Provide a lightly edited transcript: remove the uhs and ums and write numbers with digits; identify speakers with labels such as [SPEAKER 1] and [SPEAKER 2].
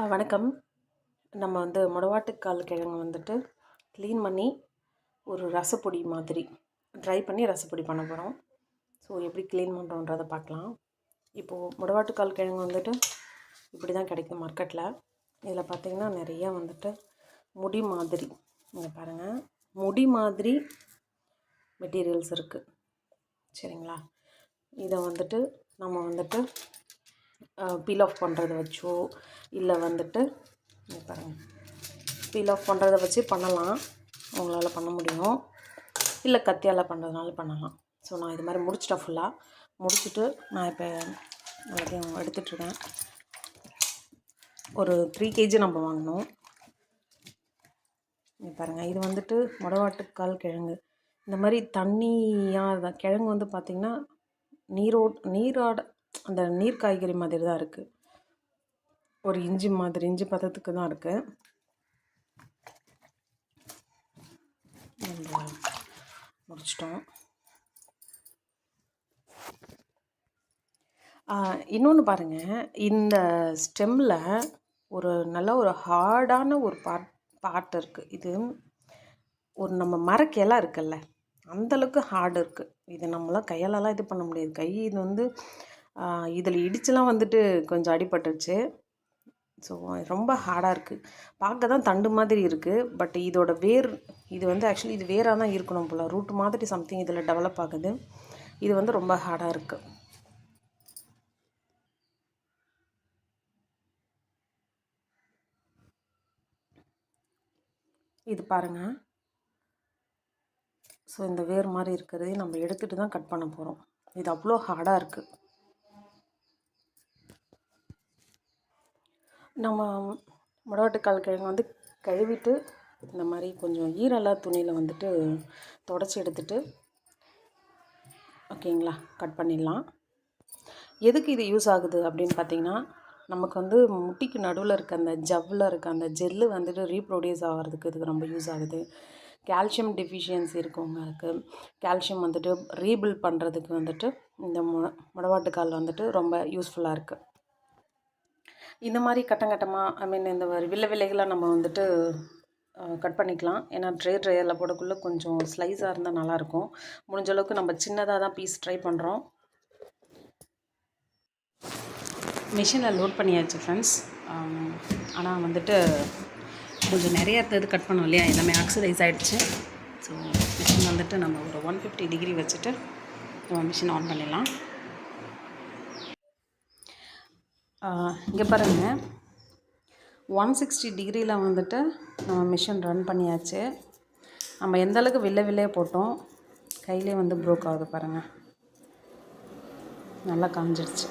[SPEAKER 1] வணக்கம். நம்ம முடவாட்டுக்கால் கிழங்கு க்ளீன் பண்ணி ஒரு ரசப்பொடி மாதிரி ட்ரை பண்ணி ரசப்பொடி பண்ண போகிறோம். ஸோ எப்படி க்ளீன் பண்ணுறோன்றதை பார்க்கலாம். இப்போது முடவாட்டுக்கால் கிழங்கு இப்படி தான் கிடைக்கும் மார்க்கெட்டில். இதில் பார்த்திங்கன்னா நிறையா முடி மாதிரி, இங்கே பாருங்கள், முடி மாதிரி மெட்டீரியல்ஸ் இருக்குது. சரிங்களா? இதை நம்ம பீல் ஆஃப் பண்ணுறத வச்சோ இல்லை பாருங்கள், பீல் ஆஃப் பண்ணுறத வச்சு பண்ணலாம், உங்களால் பண்ண முடியும். இல்லை கத்தியால் பண்ணுறதுனால பண்ணலாம். ஸோ நான் இது மாதிரி முடிச்சிட்டேன். ஃபுல்லாக முடிச்சுட்டு நான் இப்போ எல்லாத்தையும் எடுத்துகிட்ருக்கேன். ஒரு 3 kg நம்ம வாங்கினோம். பாருங்கள், இது முடவாட்டுக்கால் கிழங்கு. இந்த மாதிரி தண்ணியாக கிழங்கு பார்த்திங்கன்னா நீராட அந்த நீர் காய்கறி மாதிரி தான் இருக்குது. ஒரு இஞ்சி பதத்துக்கு தான் இருக்குது. நம்ம முடிச்சிட்டோம். இன்னொன்று பாருங்கள், இந்த ஸ்டெம்மில் நல்ல ஒரு ஹார்டான ஒரு பார்ட் இருக்குது. இது ஒரு நம்ம மரக்கிளை இருக்குல்ல, அந்தளவுக்கு ஹார்டு இருக்குது. இது நம்மளாம் கையாலலாம் இது பண்ண முடியாது. கை இது இதில் இடிச்சுலாம் கொஞ்சம் அடிபட்டுருச்சு. ஸோ ரொம்ப ஹார்டாக இருக்குது. பார்க்க தான் தண்டு மாதிரி இருக்குது. பட் இதோட வேர் இது ஆக்சுவலி இது வேராக தான் இருக்கணும் போல். ரூட் மாதிரி சம்திங் இதில் டெவலப் ஆகுது. இது ரொம்ப ஹார்டாக இருக்குது. இது பாருங்கள். ஸோ இந்த வேர் மாதிரி இருக்கிறதே நம்ம எடுத்துகிட்டு தான் கட் பண்ண போகிறோம். இது அவ்வளோ ஹார்டாக இருக்குது. நம்ம முடவாட்டுக்கால் கிழங்கு கழுவிட்டு இந்த மாதிரி கொஞ்சம் ஈரலா துணியில் தொடச்சி எடுத்துட்டு ஓகேங்களா, கட் பண்ணிடலாம். எதுக்கு இது யூஸ் ஆகுது அப்படின்னு பார்த்திங்கன்னா, நமக்கு முட்டிக்கு நடுவில் இருக்க அந்த ஜவ்வில் இருக்க அந்த ஜெல்லு ரீப்ரொடியூஸ் ஆகிறதுக்கு இதுக்கு ரொம்ப யூஸ் ஆகுது. கால்சியம் டெஃபிஷியன்சி இருக்கவங்களுக்கு கால்சியம் ரீபில்ட் பண்ணுறதுக்கு இந்த முடவாட்டுக்கால் ரொம்ப யூஸ்ஃபுல்லாக இருக்குது. இந்த மாதிரி கட்டமாக இந்த வில்லைகளாக நம்ம கட் பண்ணிக்கலாம். ஏன்னா ட்ரையரில் போடக்குள்ளே கொஞ்சம் ஸ்லைஸாக இருந்தால் நல்லாயிருக்கும். முடிஞ்ச அளவுக்கு நம்ம சின்னதாக தான் பீஸ் ட்ரை பண்ணுறோம். மிஷினில் லோட் பண்ணியாச்சு ஃப்ரெண்ட்ஸ். ஆனால் கொஞ்சம் நிறைய எடுத்தது கட் பண்ணோம் இல்லையா, எல்லாமே ஆக்சிடைஸ் ஆகிடுச்சு. ஸோ மிஷின் நம்ம ஒரு 150 டிகிரி வச்சுட்டு நம்ம மிஷின் ஆன் பண்ணிடலாம். இங்கே பாருங்கள், 160 டிகிரியில் நம்ம மிஷின் ரன் பண்ணியாச்சு. நம்ம எந்தளவுக்கு வில்லையே போட்டோம், கையிலே ப்ரோக் ஆகுது பாருங்கள், நல்லா காஞ்சிடுச்சு.